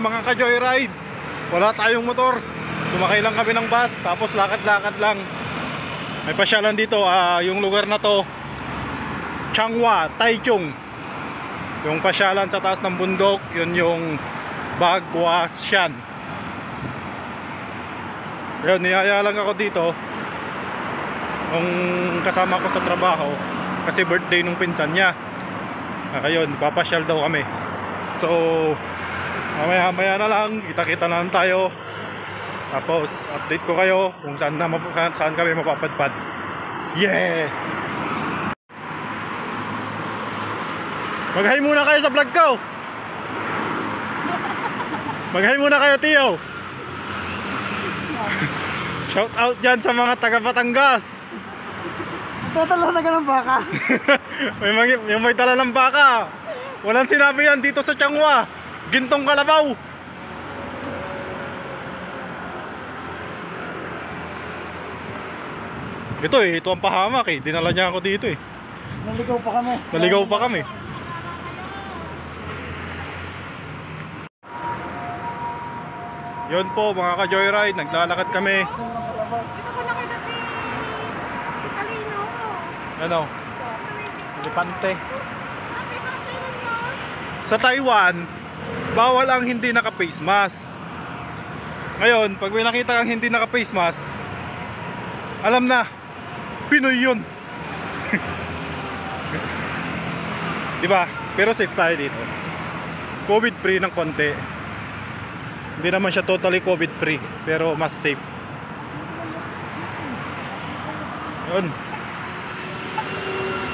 Ayun mga ka-joyride, wala tayong motor, sumakay lang kami ng bus, tapos lakad-lakad lang. May pasyalan dito, yung lugar na to Changhua, Taichung. Yung pasyalan sa taas ng bundok, yun yung Baguasian. Ayun, niyaya lang ako dito nung kasama ko sa trabaho kasi birthday nung pinsan niya. Ayun, papasyal daw kami. So mamaya na lang, kita-kita na lang tayo. Tapos update ko kayo kung saan kami mapapadpad. Yeah! Mag-hi muna kayo sa vlog ko. Mag-hi muna kayo, Tio. Shout out dyan sa mga taga Batangas. Tatala na ka ng baka. Yung may dala ng baka. Walang sinabi yan dito sa Changhua. Gintong kalabaw. Ito ang pahamak dinala niya ako dito Naligaw pa kami. Naligaw pa kami. Yun po mga ka-joyride, naglalakad kami. Dito ko nakita si Kalino. Ano? Elepante. Sa Taiwan, bawal ang hindi naka-face mask. Ngayon, pag may nakita kang hindi naka-face mask, alam na, Pinoy yun. Diba? Pero safe tayo dito. COVID free ng konti. Hindi naman siya totally COVID free, pero mas safe. Yun.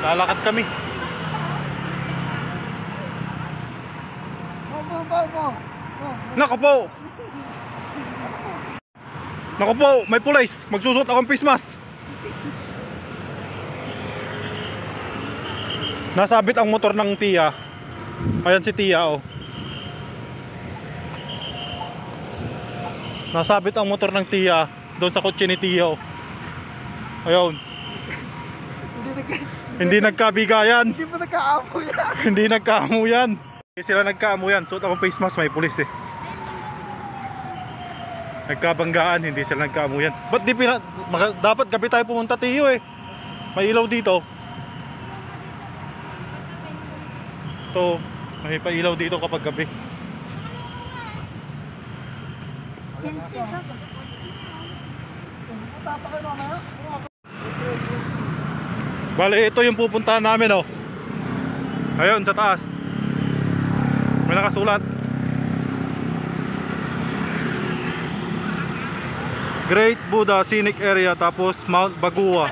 Lalakad kami. Nako po. Nako po, may pulis. Magsusot akong face mask. Nasabit ang motor ng Tia. Ayan si Tia Nasabit ang motor ng Tia doon sa kotse ni Tia Ayun. Hindi nagkabigayan. Hindi pa nagkaamo yan. Hindi nagkaamo yan. Hindi sila nagkaamo yan. Suot akong face mask, may pulis Nagkabanggaan, hindi sila nagkaamo yan. Ba't dapat gabi tayo pumunta, Tiyo May ilaw dito. Ito, may pailaw dito kapag gabi. Bale, ito yung pupuntahan namin Ayun, sa taas. May nakasulat. Great Buddha Scenic Area, tapos Mount Bagua.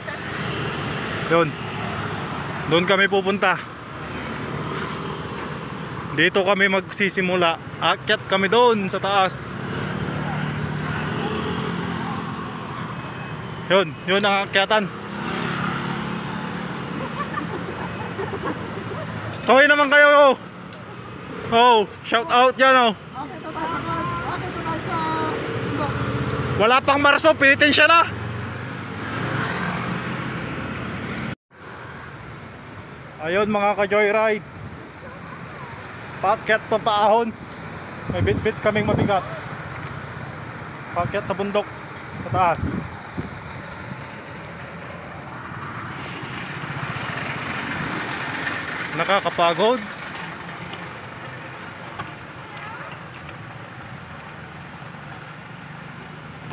Yun. Doon kami pupunta. Dito kami magsisimula. Akyat kami doon sa taas. Yun ang akyatan. Kaway naman kayo shout out dyan Wala pang Marso, pilitin siya na. Ayun mga ka-joyride, paakyat pa paahon. May bit-bit kaming mabigat. Paakyat sa bundok sa taas. Nakakapagod.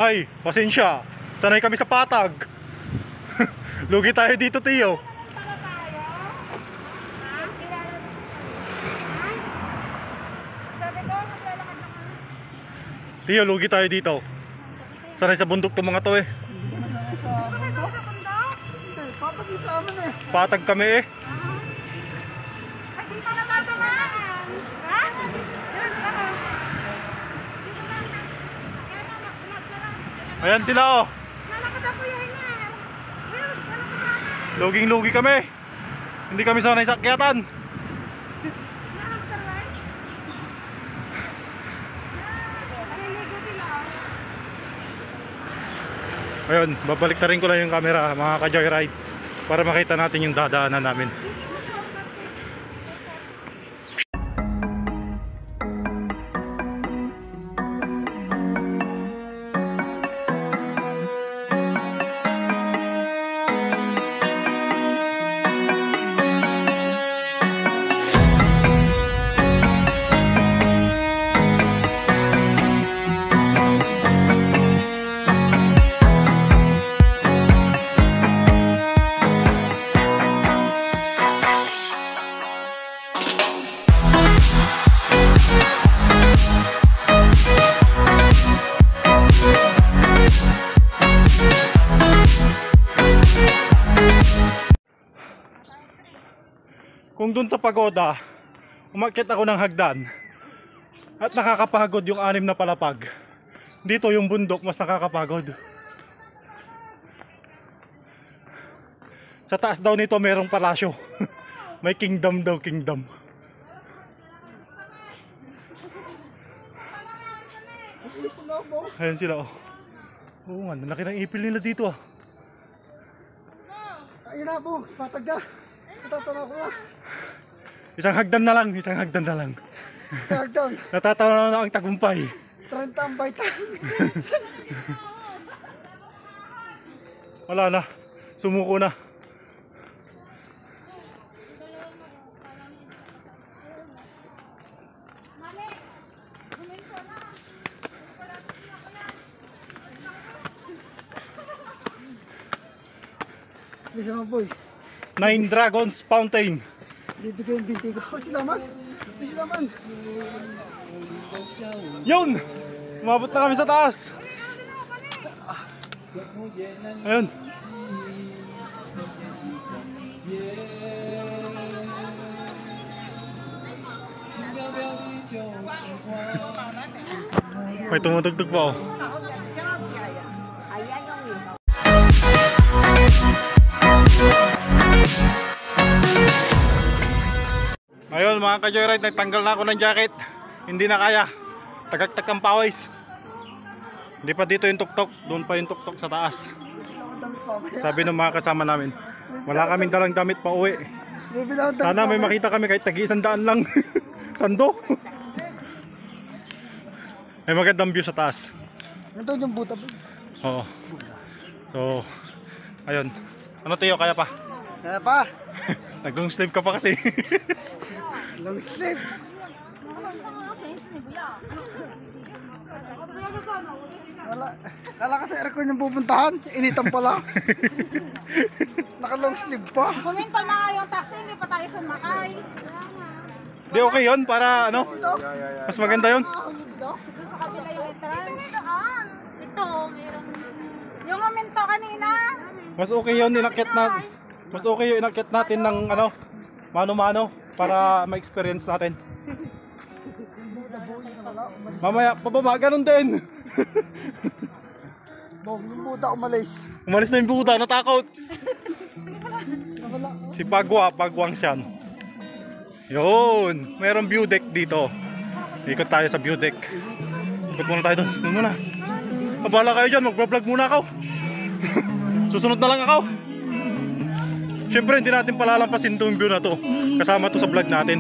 Ay, pasensya. Sanay kami sa patag. Lugi tayo dito, Tiyo. Tiyo, lugi tayo dito. Sanay sa bundok to mga to Patag sa amin Patag kami Ayan sila Luging-lugi kami. Hindi kami sanay sa akyatan. Ayun, babalik na rin ko lang yung camera mga ka-joyride para makita natin yung dadaanan namin. kung dun sa pagoda, umakyat ako ng hagdan at nakakapagod yung 6 na palapag. Dito yung bundok mas nakakapagod. Sa taas daw nito merong palasyo. May kingdom daw, kingdom. Ayan sila oh. Oo nga, laki ng ipil nila dito ah. Ayun na po, patag na. Natatanaw ko na. Isang hagdan na lang, isang hagdan na lang. Sa hagdan, Natatanaw na ang tagumpay. 30 ang baitan. Wala na, sumuko na. Bisa mo boy. 9 Dragons Fountain. Dito ko yung binti ko. Silaman. Silaman. Yun! Umabot na kami sa taas. Ayun. May tumutugtog pa oh. Ayun mga ka-joyride, nagtanggal na ako ng jacket. Hindi na kaya. Tagaktak ang pawis. Hindi pa dito yung tuktok, doon pa yung tuktok sa taas. Sabi ng mga kasama namin, wala kaming dalang damit pa uwi. Sana may makita kami kahit tagi-100 lang. Sando. May magandang view sa taas. Ito yung buta boy. Oo. So, ayun. Ano Teo, kaya pa? Kaya pa. Nag-long sleeve ka pa kasi. Long sleeve. Wala. Kala kasi aircon yung pupuntahan. Initan pala. Naka long sleeve pa. Kuminto na nga yung taxi, hindi pa tayo sumakay. Di okay yun para ano? Mas maganda yun. Sa kabila yung entrance. Ito, meron. Yung kuminto kanina. Mas okay yun inakyat natin. Mas okay yun inakyat natin ng ano, mano-mano para ma-experience natin. Mamaya pababa ganun din. Yung buta umalis. Umalis na yung buta, natakot. Si Pagwang siyan. Yun, mayroong view deck dito. Ikot tayo sa view deck. Ikot muna tayo doon. Doon muna. Kabala kayo dyan, mag-vlog muna ako. Susunod na lang ako. Siyempre hindi natin palalampasin itong view na to. Kasama to sa vlog natin.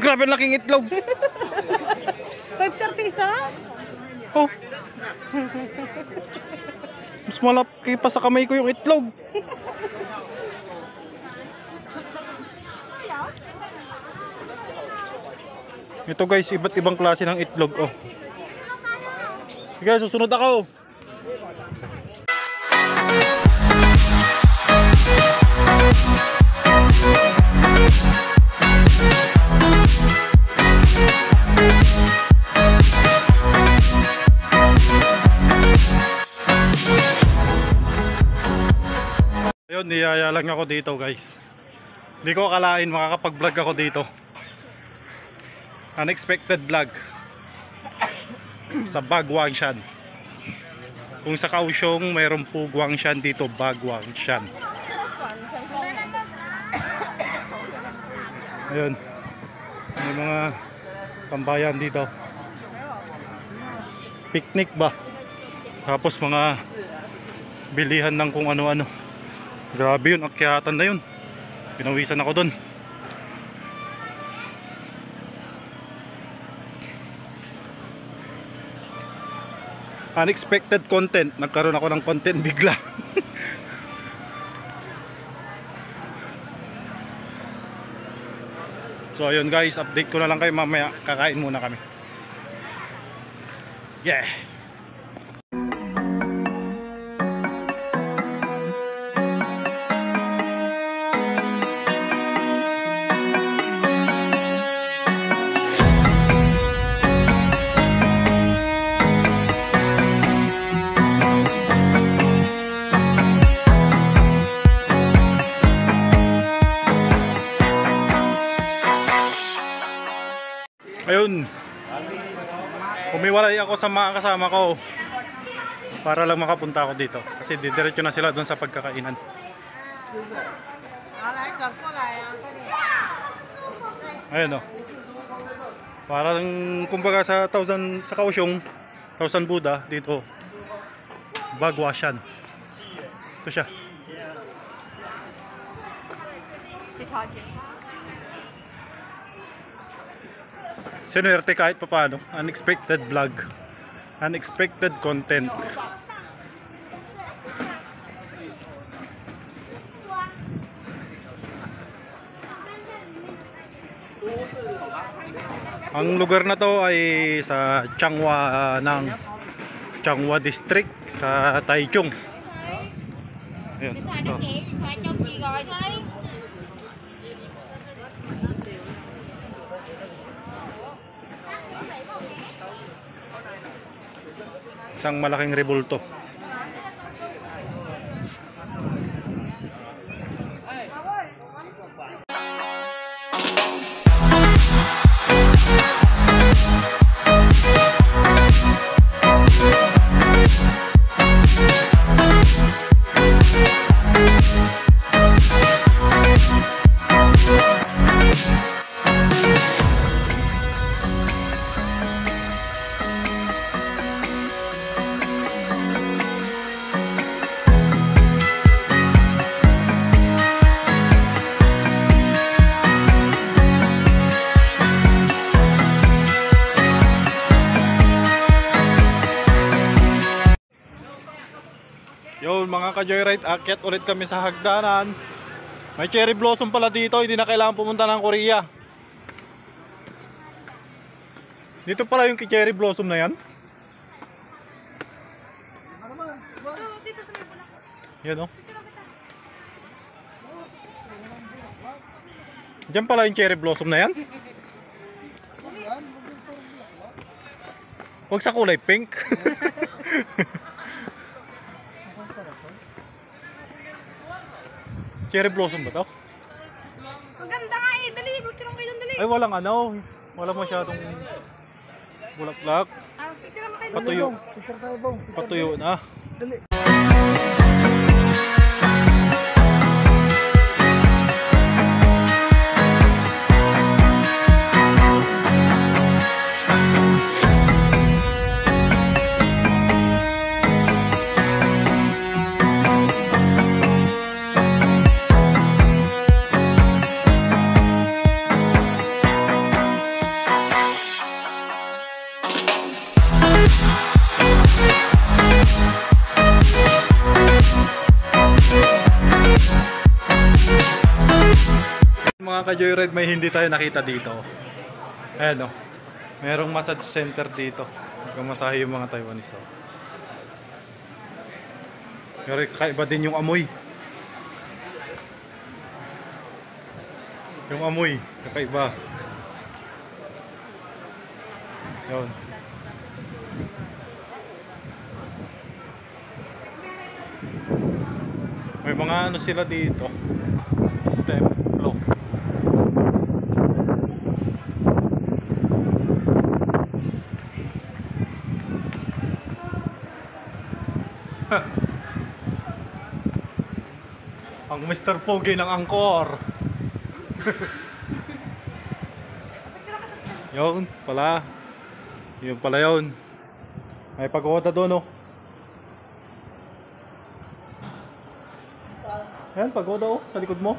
Grabe laking itlog. 5.30 isa? Oh. Mas malaki pa sa kamay ko yung itlog. Ito guys, iba't ibang klase ng itlog oh. Sige, susunod ako. Ayun, niyaya lang ako dito guys. Hindi ko akalain makakapag-vlog ako dito. Unexpected vlog. Sa Bagwangshan. Kung sa Kaohsiung mayroong po Gwangshan dito, Bagwangshan. Ayun. May mga tambayan dito. Picnic ba? Tapos mga bilihan ng kung ano-ano. Grabe yun, akyatan na yun. Pinawisan ako dun. Unexpected content. Nagkaroon ako ng content bigla. So ayun guys, update ko na lang kayo mamaya. Kakain muna kami. Yeah. Ayun. Umiwalay ako sa mga kasama ko para lang makapunta ako dito. Kasi didiretso na sila doon sa pagkakainan. Ayun o. Parang kumbaga sa Kaohsiung, Thousand Buddha dito. Bagwangshan. Ito siya. Sinuwerte kahit pa paano. Unexpected vlog. Unexpected content. Ang lugar na to ay sa Changhua ng Changhua District sa Taichung. Ayun. Ito. Isang malaking rebulto. Yun mga ka-joyride, akyat ulit kami sa hagdanan. May cherry blossom pala dito, hindi na kailangan pumunta ng Korea. Dito pala yung cherry blossom na yan. Yan o. Diyan pala yung cherry blossom na yan. Huwag sa kulay pink. Cherry blossom ba to? Maganda nga eh. Dali, picture mo kayo doon, dali. Ay walang ano, walang masyadong bulaklak. Picture mo kayo doon. Patuyo. Picture tayo, Bong. Patuyo na. Dali. Mga ka-joyride, may hindi tayo nakita dito. Ayan o. Merong massage center dito. Magkamasahe yung mga Taiwanese. Pero kakaiba din yung amoy. Yung amoy, kakaiba. Yun. May May mga ano sila dito. Templo. Ang Mr. Pogi ng Angkor. Yun pala. Yun pala yun. May pagoda doon, oh. Ayan, pagoda, oh. Sa likod mo.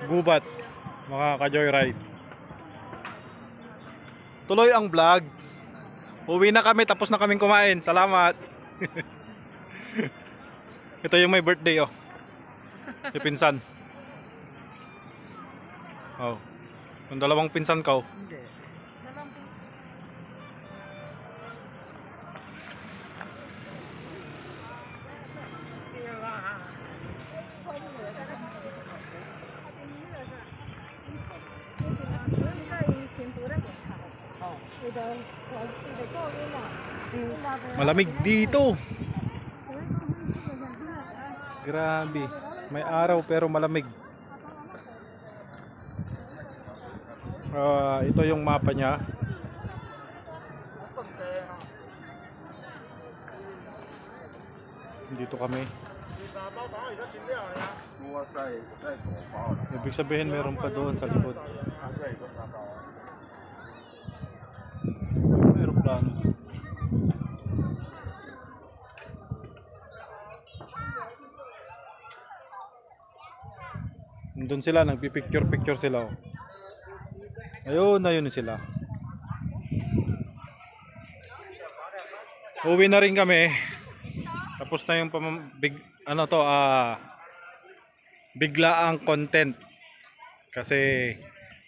Gubat, mga ka-joyride. Tuloy ang vlog. Uwi na kami, tapos na kaming kumain. Salamat. Ito yung may birthday, oh. Yung pinsan. Oh. Yung dalawang pinsan ko. Hindi. Malamig dito. Grabe. May araw pero malamig. Ito yung mapa niya. Dito kami. Ibig sabihin meron pa doon sa likod. Meron plano. Doon sila, nagpipicture sila, oh. Ayun sila. Uwi na rin kami. Tapos na yung biglaang content. Kasi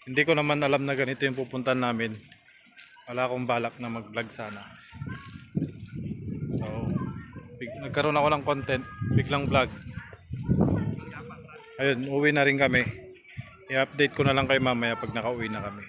hindi ko naman alam na ganito yung pupuntahan namin. Wala akong balak na mag-vlog sana. So, nagkaroon ako ng content, biglang vlog. Ayun, uwi na rin kami. I-update ko na lang kayo mamaya pag nakauwi na kami.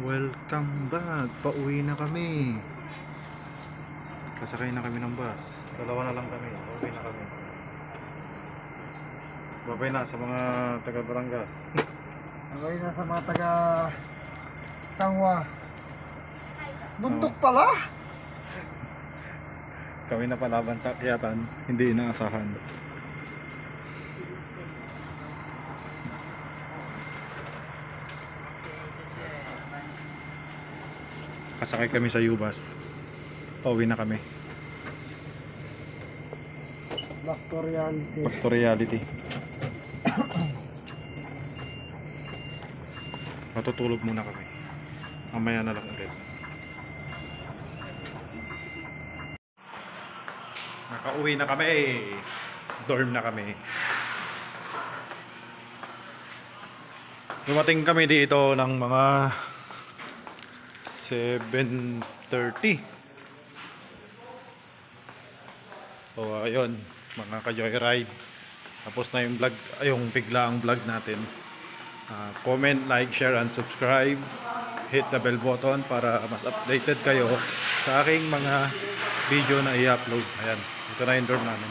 Welcome back. Pauwi na kami. Kasakay na kami ng bus. Dalawa na lang kami. Pauwi na kami. Babay na sa mga taga Barangas. Babay na sa mga taga Tangwa. Bundok pala. Kami na palaban sa akyatan. Hindi inaasahan. Kasakay kami sa U-Bus. Pauwi na kami. Back to reality. Back to reality. Matutulog muna kami. Mamaya na lang ulit. Nakauwi na kami. Dorm na kami. Dumating kami dito ng mga 7:30. So ayun, mga ka-joyride. Tapos na yung vlog, yung biglaang vlog natin. Comment, like, share, and subscribe. Hit the bell button para mas updated kayo sa aking mga video na i-upload. Ayan, ito na yung dorm namin.